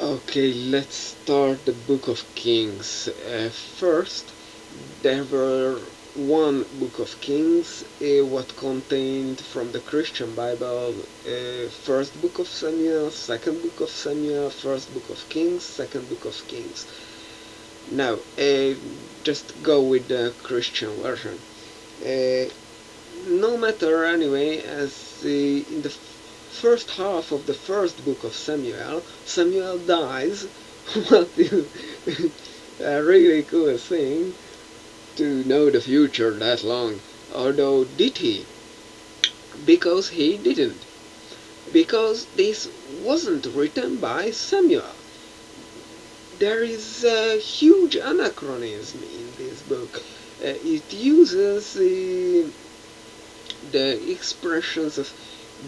Okay, let's start the Book of Kings. First, there were one Book of Kings, what contained from the Christian Bible, first Book of Samuel, second Book of Samuel, first Book of Kings, second Book of Kings. Now, just go with the Christian version. Uh, no matter anyway, as in the first half of the first book of Samuel, Samuel dies. What is a really cool thing to know the future that long. Although, did he? Because he didn't. Because this wasn't written by Samuel. There is a huge anachronism in this book. It uses the expressions of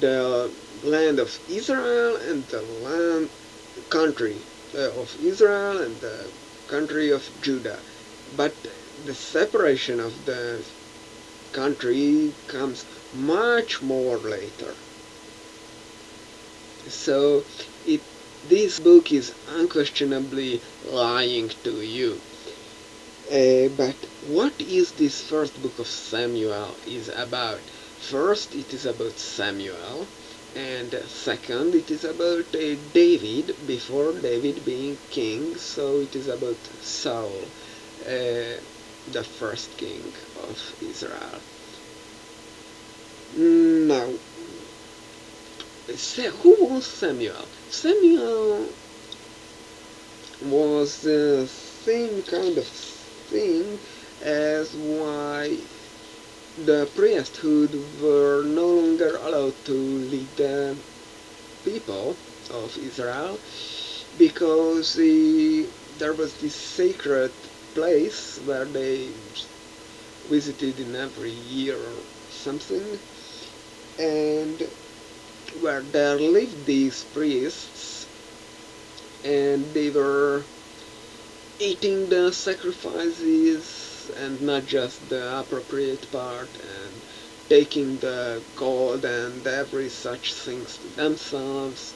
the land of Israel and the country of Israel and the country of Judah. But the separation of the country comes much more later. So this book is unquestionably lying to you. But what is this first book of Samuel is about? First, it is about Samuel, and second, it is about David, before David being king, so it is about Saul, the first king of Israel. Now, who was Samuel? Samuel was the same kind of thing as why the priesthood were no longer allowed to lead the people of Israel, because there was this sacred place where they visited in every year or something, and where there lived these priests, and they were eating the sacrifices and not just the appropriate part, and taking the gold and every such things to themselves,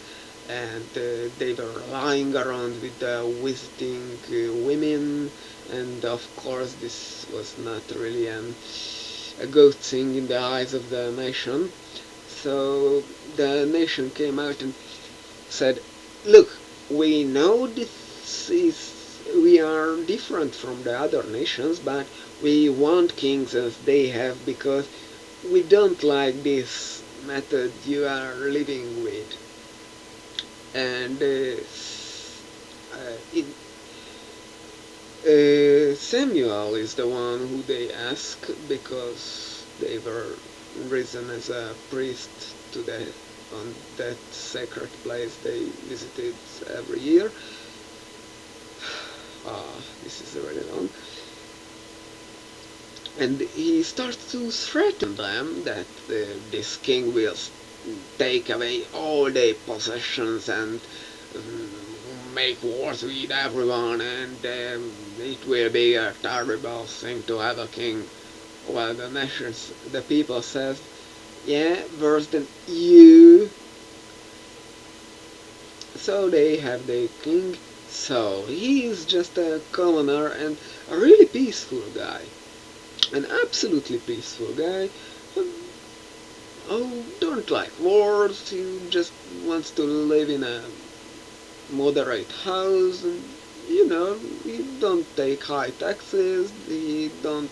and they were lying around with the visiting women, and of course this was not really a good thing in the eyes of the nation. So the nation came out and said, look, we know we are different from the other nations, but we want kings as they have, because we don't like this method you are living with. And Samuel is the one who they ask, because they were risen as a priest to on that sacred place they visited every year. This is really long. And he starts to threaten them that this king will take away all their possessions and make wars with everyone, and it will be a terrible thing to have a king. Well, the people says, yeah, worse than you. So they have their king. So he is just a commoner and a really peaceful guy. An absolutely peaceful guy. Oh, don't like wars. He just wants to live in a moderate house. And, he don't take high taxes. He don't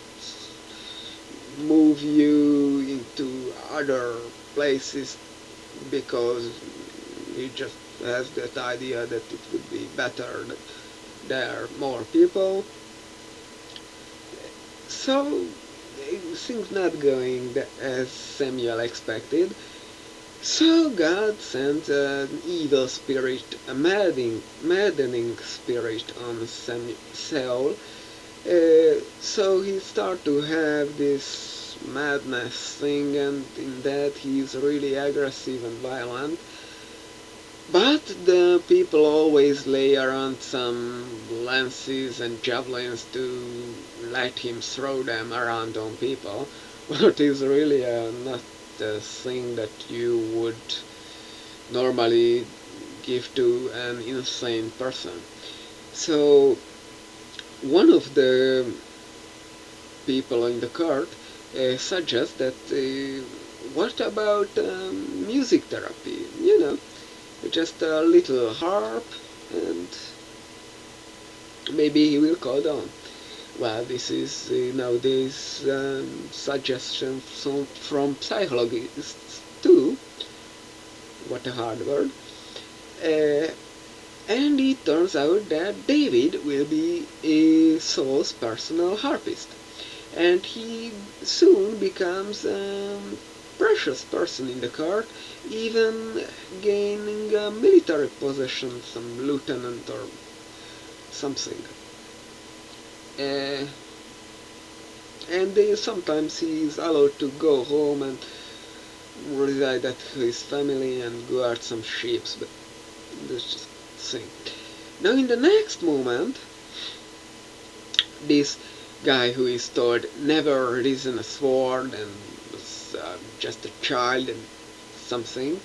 move you into other places because he just has that idea that it would be better that there are more people. So things not going as Samuel expected. So God sent an evil spirit, a maddening spirit on Saul. So he started to have this madness thing, and in that he is really aggressive and violent. But the people always lay around some lances and javelins to let him throw them around on people, but is really not a thing that you would normally give to an insane person. So one of the people in the court suggests that what about music therapy? Just a little harp and maybe he will calm down. Well, this is nowadays suggestion from psychologists too. What a hard word. Uh, and it turns out that David will be Saul's personal harpist. And he soon becomes a precious person in the court, even gaining a military position, some lieutenant or something. Uh, and sometimes he is allowed to go home and reside at his family and guard some sheep, but that's just thing. Now in the next moment, this guy who is told never risen a sword and was just a child and something,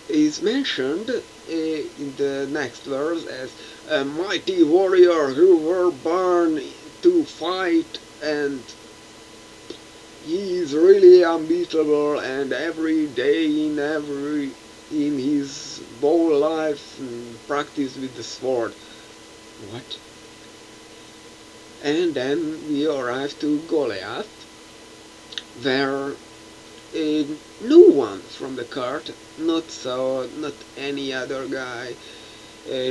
is mentioned in the next verse as a mighty warrior who were born to fight, and he is really unbeatable, and every day in his whole life practice with the sword. What? And then we arrive to Goliath, where no one from the court, not any other guy,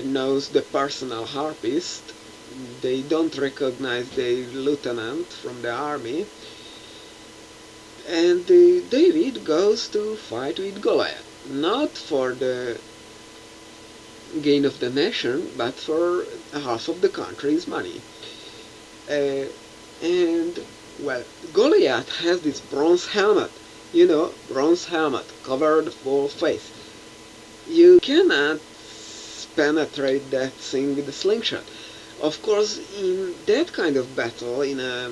knows the personal harpist. They don't recognize the lieutenant from the army. And David goes to fight with Goliath, not for the gain of the nation, but for half of the country's money. And, well, Goliath has this bronze helmet, bronze helmet, covered full face. You cannot penetrate that thing with a slingshot. Of course, in that kind of battle, in a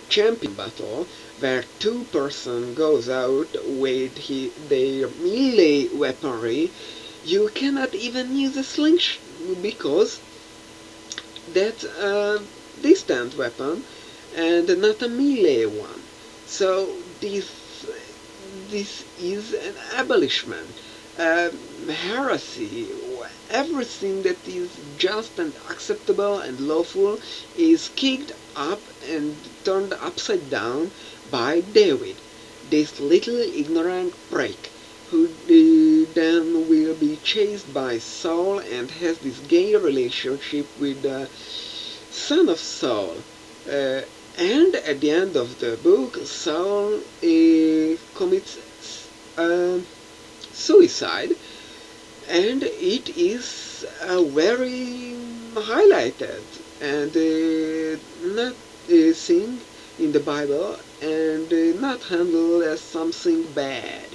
champion battle, where two person goes out with their melee weaponry, you cannot even use a slingshot because that's a distant weapon and not a melee one. So this is an abolishment, heresy. Everything that is just and acceptable and lawful is kicked up and turned upside down by David, this little ignorant prick, who then will be chased by Saul and has this gay relationship with the son of Saul. And at the end of the book, Saul commits suicide, and it is very highlighted and not seen in the Bible and not handled as something bad.